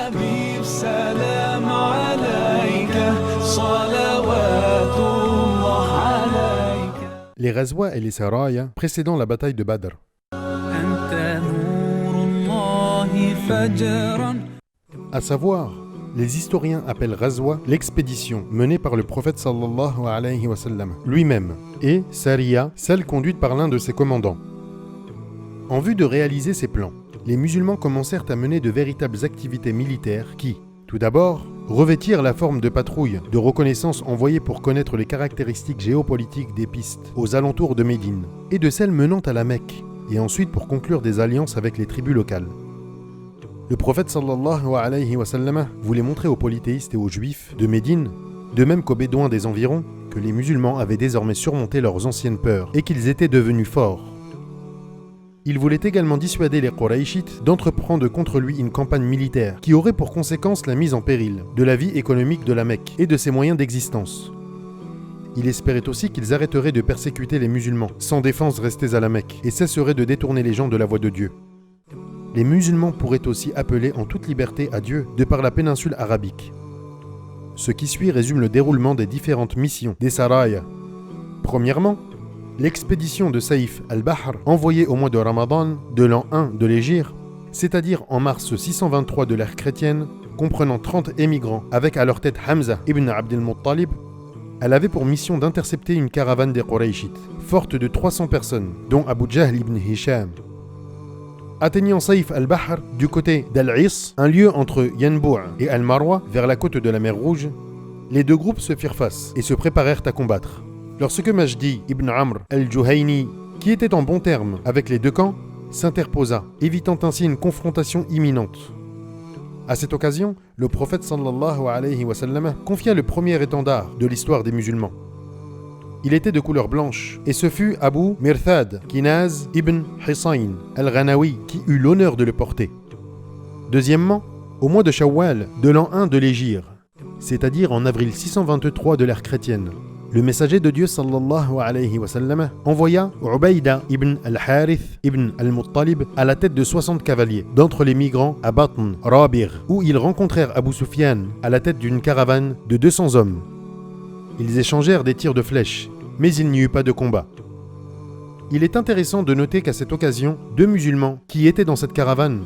حبيب سلام عليك صلوات الله عليك. Les Ghazwa et les Saraya précédant la bataille de Badr. أنت نور الله فجرا. À savoir, les historiens appellent Ghazwa l'expédition menée par le prophète sallallahu alayhi wa sallam lui-même et Sariya celle conduite par l'un de ses commandants. En vue de réaliser ces plans, les musulmans commencèrent à mener de véritables activités militaires qui, tout d'abord, revêtirent la forme de patrouilles de reconnaissance envoyées pour connaître les caractéristiques géopolitiques des pistes aux alentours de Médine et de celles menant à la Mecque, et ensuite pour conclure des alliances avec les tribus locales. Le prophète sallallahu alayhi wa sallam voulait montrer aux polythéistes et aux juifs de Médine, de même qu'aux bédouins des environs, que les musulmans avaient désormais surmonté leurs anciennes peurs et qu'ils étaient devenus forts. Il voulait également dissuader les Qurayshites d'entreprendre contre lui une campagne militaire qui aurait pour conséquence la mise en péril de la vie économique de la Mecque et de ses moyens d'existence. Il espérait aussi qu'ils arrêteraient de persécuter les musulmans, sans défense restés à la Mecque, et cesseraient de détourner les gens de la voie de Dieu. Les musulmans pourraient aussi appeler en toute liberté à Dieu de par la péninsule arabique. Ce qui suit résume le déroulement des différentes missions des Saraya. Premièrement, l'expédition de Saïf al-Bahr, envoyée au mois de Ramadan de l'an 1 de l'Hégire, c'est-à-dire en mars 623 de l'ère chrétienne, comprenant 30 émigrants avec à leur tête Hamza ibn Abd al-Muttalib, elle avait pour mission d'intercepter une caravane des Qurayshites, forte de 300 personnes, dont Abu Jahl ibn Hisham. Atteignant Saïf al-Bahr du côté d'Al-Is, un lieu entre Yanbu' et Al-Marwa, vers la côte de la mer Rouge, les deux groupes se firent face et se préparèrent à combattre. Lorsque Majdi ibn Amr al-Juhayni, qui était en bons termes avec les deux camps, s'interposa, évitant ainsi une confrontation imminente. À cette occasion, le prophète sallallahu alayhi wa sallam confia le premier étendard de l'histoire des musulmans. Il était de couleur blanche, et ce fut Abu Mirthad Kinaz ibn Hisayn al-Ghanawi qui eut l'honneur de le porter. Deuxièmement, au mois de Shawwal de l'an 1 de l'Hégire, c'est-à-dire en avril 623 de l'ère chrétienne, le messager de Dieu sallallahu alayhi wa sallam envoya Ubayda ibn al-Harith ibn al-Muttalib à la tête de 60 cavaliers d'entre les migrants à Batn Rabir, où ils rencontrèrent Abu Sufyan à la tête d'une caravane de 200 hommes. Ils échangèrent des tirs de flèches, mais il n'y eut pas de combat. Il est intéressant de noter qu'à cette occasion, deux musulmans qui étaient dans cette caravane,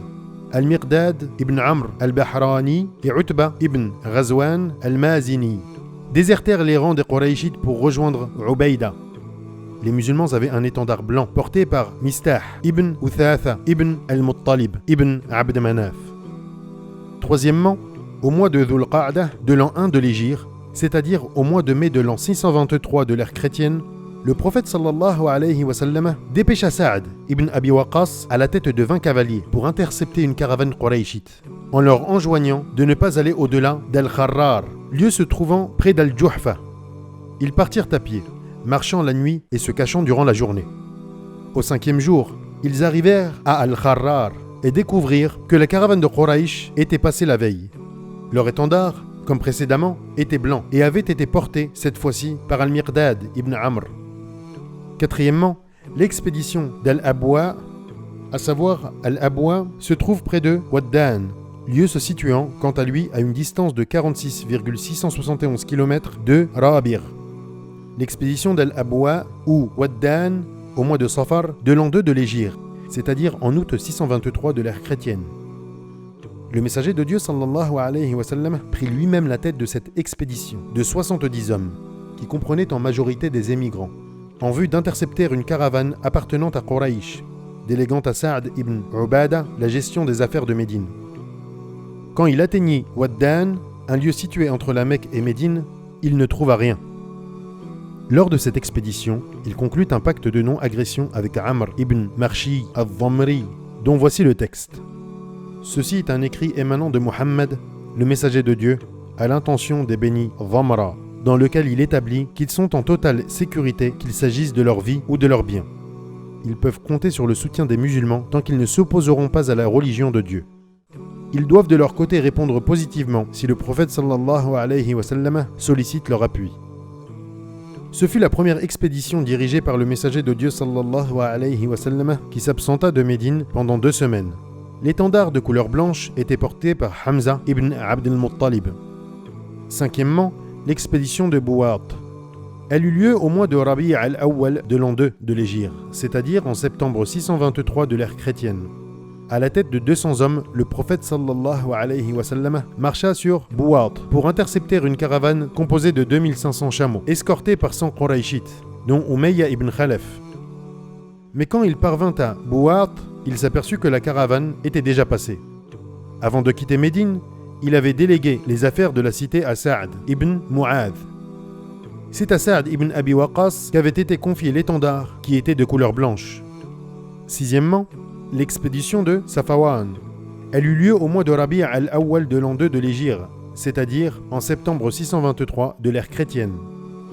Al-Miqdad ibn Amr al-Bahrani et Utba ibn Ghazwan al-Mazini, désertèrent les rangs des Qurayshites pour rejoindre Ubayda. Les musulmans avaient un étendard blanc porté par Mistah ibn Uthatha ibn al-Muttalib ibn Abd Manaf. Troisièmement, au mois de Dhul Qa'dah de l'an 1 de l'Hégire, c'est-à-dire au mois de mai de l'an 623 de l'ère chrétienne, le prophète sallallahu alayhi wa sallam dépêcha Sa'd ibn Abi Waqqas à la tête de 20 cavaliers pour intercepter une caravane quraïchite, en leur enjoignant de ne pas aller au-delà d'Al-Kharrar, lieu se trouvant près d'Al-Juhfa. Ils partirent à pied, marchant la nuit et se cachant durant la journée. Au 5e jour, ils arrivèrent à Al-Kharrar et découvrirent que la caravane de Quraïch était passée la veille. Leur étendard, comme précédemment, était blanc et avait été porté, cette fois-ci, par Al-Miqdad ibn Amr. Quatrièmement, l'expédition d'Al-Abwa, à savoir Al-Abwa, se trouve près de Waddan, lieu se situant, quant à lui, à une distance de 46,671 km de Rabir. L'expédition d'Al-Abwa, ou Waddan, au mois de Safar, de l'an 2 de l'Hégire, c'est-à-dire en août 623 de l'ère chrétienne. Le messager de Dieu sallallahu alayhi wa sallam prit lui-même la tête de cette expédition de 70 hommes, qui comprenaient en majorité des émigrants, en vue d'intercepter une caravane appartenant à Quraïch, déléguant à Sa'd ibn Ubada la gestion des affaires de Médine. Quand il atteignit Waddan, un lieu situé entre la Mecque et Médine, il ne trouva rien. Lors de cette expédition, il conclut un pacte de non-agression avec Amr ibn Marshi al-Dhamri, dont voici le texte. Ceci est un écrit émanant de Muhammad, le messager de Dieu, à l'intention des bénis Dhamra, dans lequel il établit qu'ils sont en totale sécurité qu'il s'agisse de leur vie ou de leurs biens. Ils peuvent compter sur le soutien des musulmans tant qu'ils ne s'opposeront pas à la religion de Dieu. Ils doivent de leur côté répondre positivement si le prophète sallallahu alayhi wa sallam sollicite leur appui. Ce fut la première expédition dirigée par le messager de Dieu sallallahu alayhi wa sallam qui s'absenta de Médine pendant 2 semaines. l'étendard de couleur blanche était porté par Hamza ibn Abd al-Muttalib. Cinquièmement, l'expédition de Buwat. Elle eut lieu au mois de Rabi' al-Awwal de l'an 2 de l'Hégire, c'est-à-dire en septembre 623 de l'ère chrétienne. À la tête de 200 hommes, le prophète sallallahu alayhi wa sallam marcha sur Buwat pour intercepter une caravane composée de 2500 chameaux, escortés par 100 Qurayshites, dont Umayya ibn Khalaf. Mais quand il parvint à Buwat, il s'aperçut que la caravane était déjà passée. Avant de quitter Médine, il avait délégué les affaires de la cité à Sa'd ibn Mu'adh. C'est à Sa'd ibn Abi Waqqas qu'avait été confié l'étendard qui était de couleur blanche. Sixièmement, l'expédition de Safawan. Elle eut lieu au mois de Rabi' al-Awwal de l'an 2 de l'Hégire, c'est-à-dire en septembre 623 de l'ère chrétienne.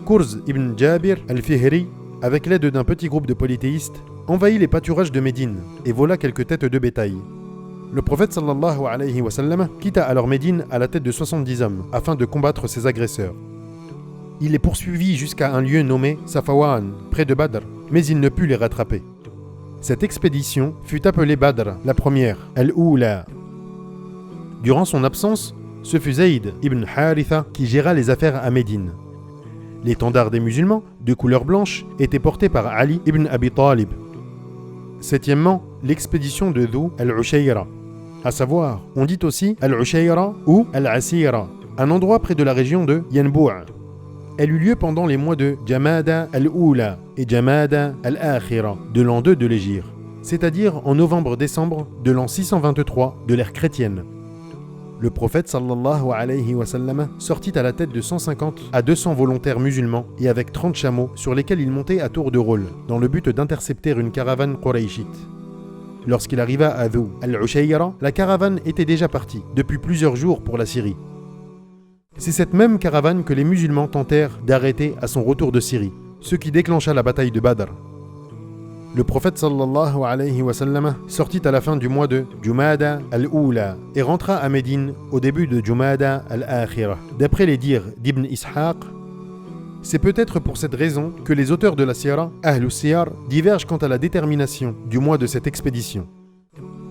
Kurz ibn Jabir al-Fihri, avec l'aide d'un petit groupe de polythéistes, envahit les pâturages de Médine et vola quelques têtes de bétail. Le prophète sallallahu alayhi wa sallam quitta alors Médine à la tête de 70 hommes afin de combattre ses agresseurs. Il les poursuivit jusqu'à un lieu nommé Safawan, près de Badr, mais il ne put les rattraper. Cette expédition fut appelée Badr, la première, Al-Oula. Durant son absence, ce fut Zayd ibn Haritha qui géra les affaires à Médine. L'étendard des musulmans, de couleur blanche, était porté par Ali ibn Abi Talib. Septièmement, l'expédition de Dhu al-Ushayra. À savoir, on dit aussi al-Ushayra ou al-Asira, un endroit près de la région de Yanbu'. Elle eut lieu pendant les mois de Jamada al-Oula et Jamada al-Akhira de l'an 2 de l'Hégire, c'est-à-dire en novembre-décembre de l'an 623 de l'ère chrétienne. Le prophète sallallahu alayhi wa sallam sortit à la tête de 150 à 200 volontaires musulmans et avec 30 chameaux sur lesquels il montait à tour de rôle, dans le but d'intercepter une caravane quraïchite. Lorsqu'il arriva à Dhu al-Ushayra, la caravane était déjà partie depuis plusieurs jours pour la Syrie. C'est cette même caravane que les musulmans tentèrent d'arrêter à son retour de Syrie, ce qui déclencha la bataille de Badr. Le prophète sallallahu alayhi wa sallam sortit à la fin du mois de Jumada al-Oula et rentra à Médine au début de Jumada al-Akhira. D'après les dires d'Ibn Ishaq, c'est peut-être pour cette raison que les auteurs de la Sira, Ahlus Siyar, divergent quant à la détermination du mois de cette expédition.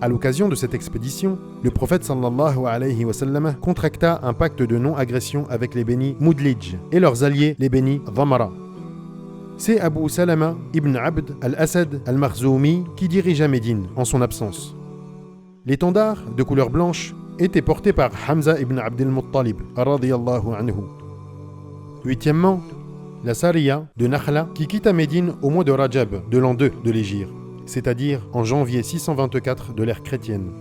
À l'occasion de cette expédition, le prophète sallallahu alayhi wa sallam contracta un pacte de non-agression avec les bénis Mudlij et leurs alliés les bénis Dhamara. C'est Abu Salama ibn Abd al-Asad al-Makhzoumi qui dirigea Médine en son absence. L'étendard, de couleur blanche, était porté par Hamza ibn Abd al-Muttalib, radiyallahu anhu. Huitièmement, la Sariya de Nakhla qui quitta Médine au mois de Rajab de l'an 2 de l'Hégire, c'est-à-dire en janvier 624 de l'ère chrétienne.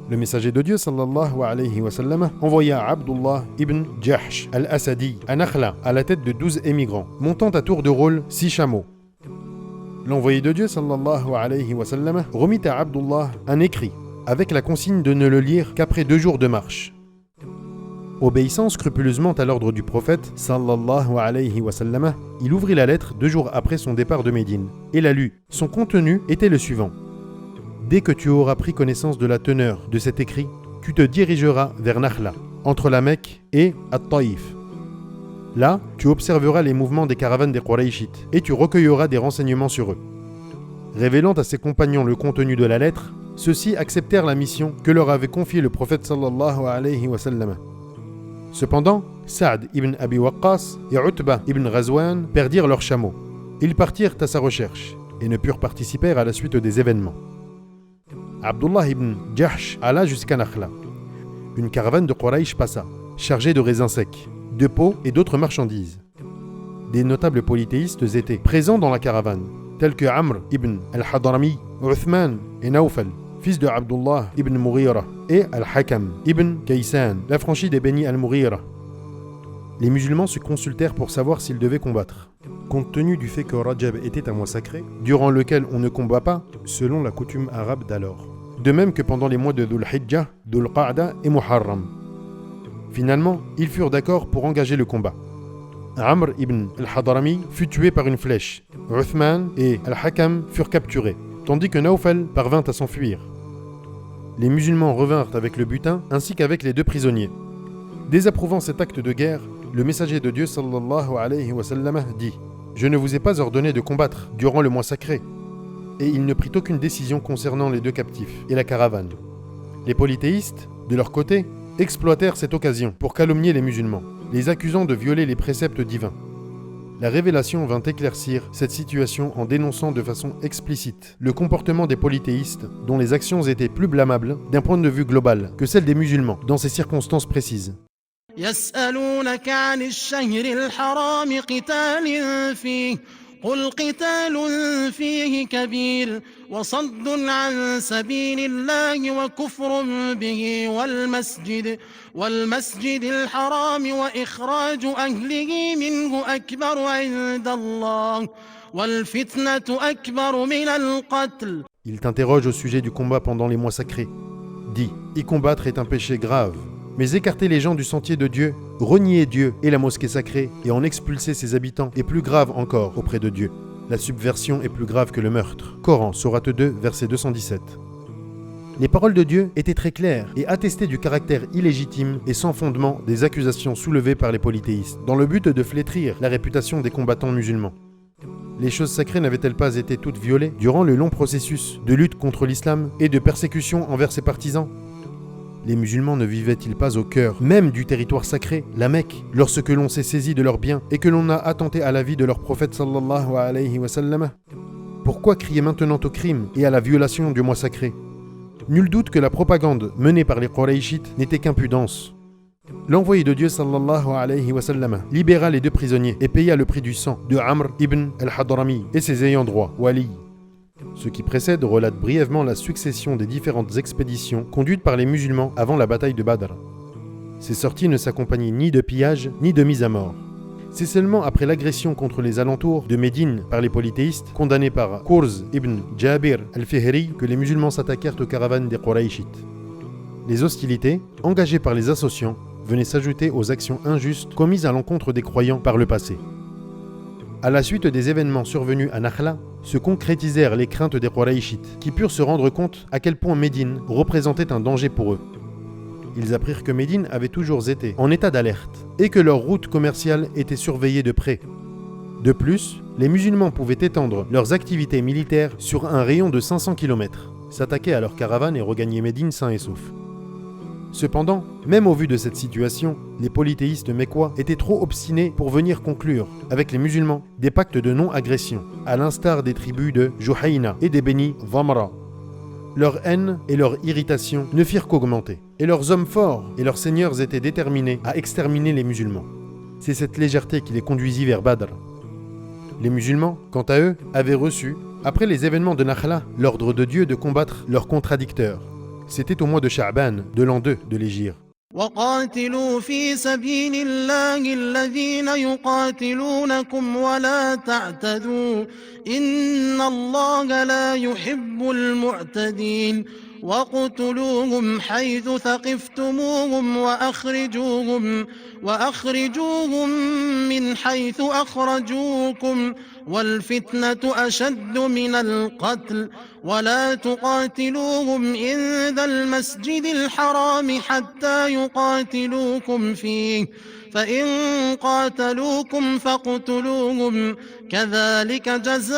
Le messager de Dieu sallallahu alayhi wa sallam envoya Abdullah ibn Jahsh al-Asadi à Nakhla à la tête de 12 émigrants, montant à tour de rôle 6 chameaux. L'envoyé de Dieu sallallahu alayhi wa sallam remit à Abdullah un écrit avec la consigne de ne le lire qu'après 2 jours de marche. Obéissant scrupuleusement à l'ordre du prophète sallallahu alayhi wa sallam, il ouvrit la lettre 2 jours après son départ de Médine et la lut. Son contenu était le suivant. Dès que tu auras pris connaissance de la teneur de cet écrit, tu te dirigeras vers Nakhla, entre la Mecque et At-Taïf. Là, tu observeras les mouvements des caravanes des Qurayshites et tu recueilleras des renseignements sur eux. Révélant à ses compagnons le contenu de la lettre, ceux-ci acceptèrent la mission que leur avait confiée le prophète sallallahu alayhi wa sallam. Cependant, Sa'd ibn Abi Waqqas et Utba ibn Ghazwan perdirent leurs chameaux. Ils partirent à sa recherche et ne purent participer à la suite des événements. Abdullah ibn Jahsh alla jusqu'à Nakhla. Une caravane de Quraysh passa, chargée de raisins secs, de peaux et d'autres marchandises. Des notables polythéistes étaient présents dans la caravane, tels que Amr ibn al-Hadrami, Uthman et Nawfal, fils de Abdullah ibn Mughira, et Al-Hakam ibn Kaysan, l'affranchi des bénis al-Mughira. Les musulmans se consultèrent pour savoir s'ils devaient combattre. Compte tenu du fait que Rajab était un mois sacré, durant lequel on ne combat pas, selon la coutume arabe d'alors. De même que pendant les mois de Dhul Hijjah, Dhul Qa'da et Muharram. Finalement, ils furent d'accord pour engager le combat. Amr ibn al-Hadrami fut tué par une flèche. Uthman et Al-Hakam furent capturés, tandis que Nawfal parvint à s'enfuir. Les musulmans revinrent avec le butin ainsi qu'avec les 2 prisonniers. Désapprouvant cet acte de guerre, le messager de Dieu sallallahu alayhi wa sallam dit « Je ne vous ai pas ordonné de combattre durant le mois sacré » et il ne prit aucune décision concernant les 2 captifs et la caravane. Les polythéistes, de leur côté, exploitèrent cette occasion pour calomnier les musulmans, les accusant de violer les préceptes divins. La révélation vint éclaircir cette situation en dénonçant de façon explicite le comportement des polythéistes dont les actions étaient plus blâmables d'un point de vue global que celles des musulmans dans ces circonstances précises. يسألونك عن الشهر الحرام قتال فيه قل قتال فيه كبير وصد عن سبيل الله وكفر به والمسجد الحرام وإخراج أهله منه أكبر عند الله والفتنة أكبر من القتل. Il t'interroge au sujet du combat pendant les mois sacrés. Dis, y combattre est un péché grave. Mais écarter les gens du sentier de Dieu, renier Dieu et la mosquée sacrée et en expulser ses habitants est plus grave encore auprès de Dieu. La subversion est plus grave que le meurtre. Coran, sourate 2, verset 217. Les paroles de Dieu étaient très claires et attestaient du caractère illégitime et sans fondement des accusations soulevées par les polythéistes, dans le but de flétrir la réputation des combattants musulmans. Les choses sacrées n'avaient-elles pas été toutes violées durant le long processus de lutte contre l'islam et de persécution envers ses partisans ? Les musulmans ne vivaient-ils pas au cœur même du territoire sacré, la Mecque, lorsque l'on s'est saisi de leurs biens et que l'on a attenté à la vie de leur prophète sallallahu alayhi wa sallam? Pourquoi crier maintenant au crime et à la violation du mois sacré? Nul doute que la propagande menée par les Qurayshites n'était qu'impudence. L'envoyé de Dieu sallallahu alayhi wa sallam libéra les deux prisonniers et paya le prix du sang de Amr ibn al-Hadrami et ses ayants droit, Wali. Ce qui précède relate brièvement la succession des différentes expéditions conduites par les musulmans avant la bataille de Badr. Ces sorties ne s'accompagnaient ni de pillage ni de mise à mort. C'est seulement après l'agression contre les alentours de Médine par les polythéistes, condamnés par Kurz ibn Jabir al-Fihri, que les musulmans s'attaquèrent aux caravanes des Qurayshites. Les hostilités, engagées par les associants, venaient s'ajouter aux actions injustes commises à l'encontre des croyants par le passé. À la suite des événements survenus à Nakhla, se concrétisèrent les craintes des Qurayshites, qui purent se rendre compte à quel point Médine représentait un danger pour eux. Ils apprirent que Médine avait toujours été en état d'alerte, et que leur route commerciale était surveillée de près. De plus, les musulmans pouvaient étendre leurs activités militaires sur un rayon de 500 km, s'attaquer à leurs caravanes et regagner Médine sains et saufs. Cependant, même au vu de cette situation, les polythéistes mécois étaient trop obstinés pour venir conclure, avec les musulmans, des pactes de non-agression, à l'instar des tribus de Juhayna et des Beni Dhamra. Leur haine et leur irritation ne firent qu'augmenter, et leurs hommes forts et leurs seigneurs étaient déterminés à exterminer les musulmans. C'est cette légèreté qui les conduisit vers Badr. Les musulmans, quant à eux, avaient reçu, après les événements de Nakhla, l'ordre de Dieu de combattre leurs contradicteurs. C'était au mois de Sha'ban, de l'an 2 de l'Hégire. وقاتلوا في سبيل الله الذين يقاتلونكم ولا تعتدوا إن الله لا يحب المعتدين وقتلوهم حيث ثقفتموهم وأخرجوهم من حيث أخرجوكم والفتنة أشد من القتل ولا تقاتلوهم عند المسجد الحرام حتى يقاتلوكم فيه فإن قاتلوكم فاقتلوهم كذلك جزاء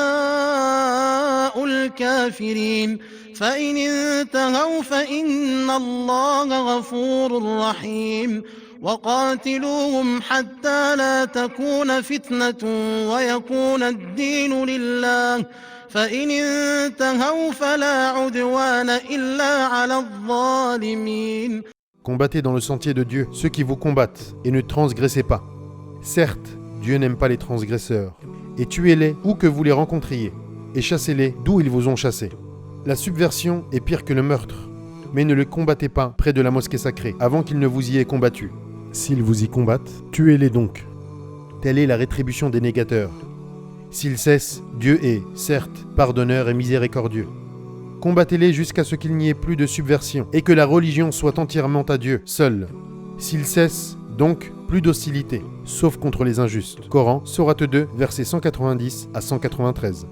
الكافرين فإن انتهوا فإن الله غفور رحيم وقاتلوهم حتى لا تكون فتنة ويكون الدين لله فإن انتهوا فلا عدوان إلا على الظالمين. Combattez dans le sentier de Dieu ceux qui vous combattent et ne transgressez pas. Certes, Dieu n'aime pas les transgresseurs. Et tuez-les où que vous les rencontriez et chassez-les d'où ils vous ont chassés. La subversion est pire que le meurtre, mais ne le combattez pas près de la mosquée sacrée avant qu'ils ne vous y aient combattu. S'ils vous y combattent, tuez-les donc. Telle est la rétribution des négateurs. S'ils cessent, Dieu est, certes, pardonneur et miséricordieux. Combattez-les jusqu'à ce qu'il n'y ait plus de subversion et que la religion soit entièrement à Dieu, seul. S'ils cessent, donc, plus d'hostilité, sauf contre les injustes. Coran, sourate 2, versets 190 à 193.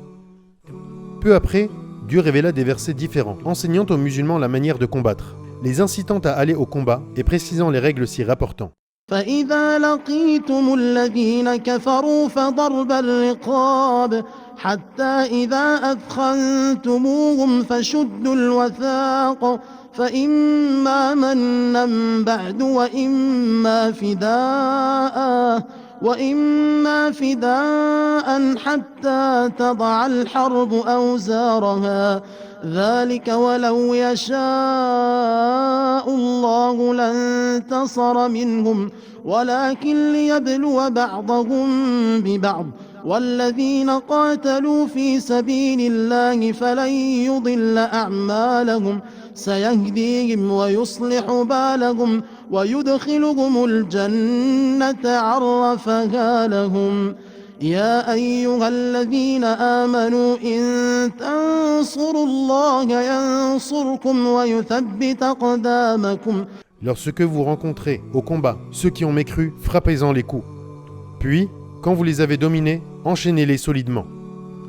Peu après, Dieu révéla des versets différents, enseignant aux musulmans la manière de combattre, les incitant à aller au combat et précisant les règles s'y rapportant. فإذا لقيتم الذين كفروا فضرب الرقاب حتى إذا أثخنتموهم فإما منا بعد وإما فداء حتى تضع الحرب أوزارها ذلك ولو يشاء الله لانتصر منهم ولكن ليبلو بعضهم ببعض والذين قاتلوا في سبيل الله فلن يضل أعمالهم سيهديهم ويصلح بالهم ويدخلهم الجنة عرفها لهم يا أيها الذين آمنوا إن تنصروا الله ينصركم ويثبت أقدامكم. Lorsque vous rencontrez au combat ceux qui ont mécru, frappez-en les coups. Puis, quand vous les avez dominés, enchaînez-les solidement.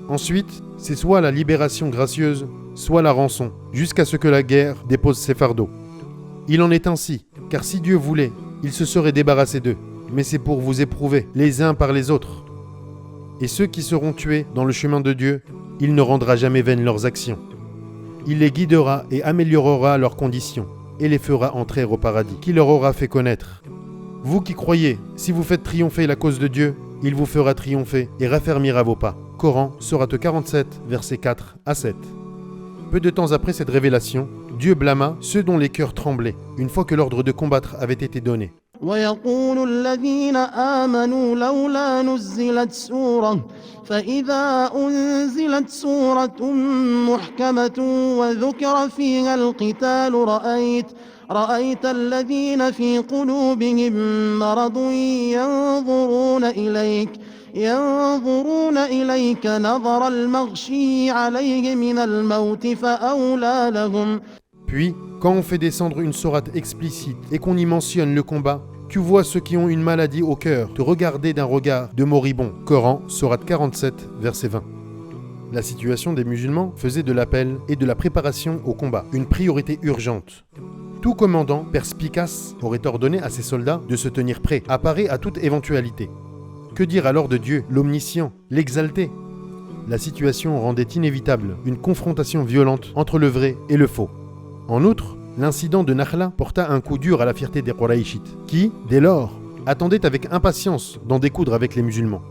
Ensuite, c'est soit la libération gracieuse, soit la rançon, jusqu'à ce que la guerre dépose ses fardeaux. Il en est ainsi, car si Dieu voulait, il se serait débarrassé d'eux, mais c'est pour vous éprouver les uns par les autres. Et ceux qui seront tués dans le chemin de Dieu, il ne rendra jamais vaines leurs actions. Il les guidera et améliorera leurs conditions, et les fera entrer au paradis, qu'il leur aura fait connaître. Vous qui croyez, si vous faites triompher la cause de Dieu, il vous fera triompher et raffermira vos pas. Coran, sourate 47, versets 4 à 7. Peu de temps après cette révélation, Dieu blâma ceux dont les cœurs tremblaient, une fois que l'ordre de combattre avait été donné. ويقول الذين آمنوا لولا نزلت سورة فإذا أنزلت سورة محكمة وذكر فيها القتال رأيت الذين في قلوبهم مرض ينظرون إليك نظر المغشي عليه من الموت فأولى لهم. Puis, quand on fait descendre une sourate explicite et qu'on y mentionne le combat, tu vois ceux qui ont une maladie au cœur te regarder d'un regard de moribond. Coran, sourate 47, verset 20. La situation des musulmans faisait de l'appel et de la préparation au combat une priorité urgente. Tout commandant perspicace aurait ordonné à ses soldats de se tenir prêts, parés à toute éventualité. Que dire alors de Dieu, l'omniscient, l'exalté ? La situation rendait inévitable une confrontation violente entre le vrai et le faux. En outre, l'incident de Nakhla porta un coup dur à la fierté des Qurayshites, qui, dès lors, attendaient avec impatience d'en découdre avec les musulmans.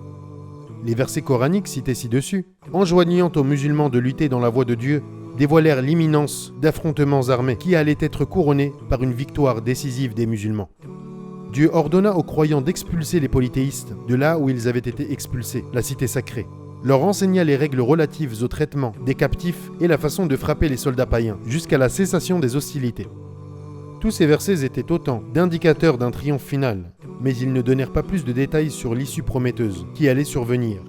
Les versets coraniques cités ci-dessus, enjoignant aux musulmans de lutter dans la voie de Dieu, dévoilèrent l'imminence d'affrontements armés qui allaient être couronnés par une victoire décisive des musulmans. Dieu ordonna aux croyants d'expulser les polythéistes de là où ils avaient été expulsés, la cité sacrée. Leur enseigna les règles relatives au traitement des captifs et la façon de frapper les soldats païens, jusqu'à la cessation des hostilités. Tous ces versets étaient autant d'indicateurs d'un triomphe final, mais ils ne donnèrent pas plus de détails sur l'issue prometteuse qui allait survenir.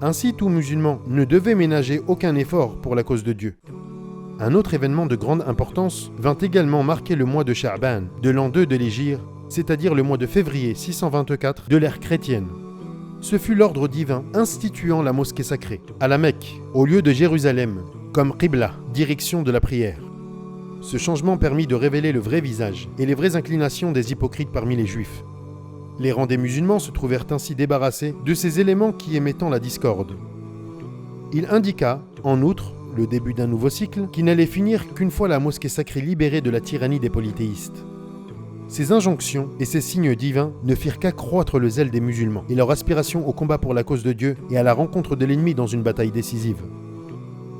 Ainsi, tout musulman ne devait ménager aucun effort pour la cause de Dieu. Un autre événement de grande importance vint également marquer le mois de Sha'ban, de l'an 2 de l'Hégire, c'est-à-dire le mois de février 624 de l'ère chrétienne. Ce fut l'ordre divin instituant la mosquée sacrée, à la Mecque, au lieu de Jérusalem, comme Qibla, direction de la prière. Ce changement permit de révéler le vrai visage et les vraies inclinations des hypocrites parmi les juifs. Les rangs des musulmans se trouvèrent ainsi débarrassés de ces éléments qui aimaient tant la discorde. Il indiqua, en outre, le début d'un nouveau cycle qui n'allait finir qu'une fois la mosquée sacrée libérée de la tyrannie des polythéistes. Ces injonctions et ces signes divins ne firent qu'accroître le zèle des musulmans et leur aspiration au combat pour la cause de Dieu et à la rencontre de l'ennemi dans une bataille décisive.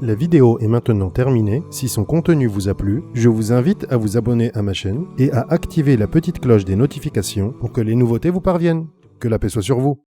La vidéo est maintenant terminée. Si son contenu vous a plu, je vous invite à vous abonner à ma chaîne et à activer la petite cloche des notifications pour que les nouveautés vous parviennent. Que la paix soit sur vous.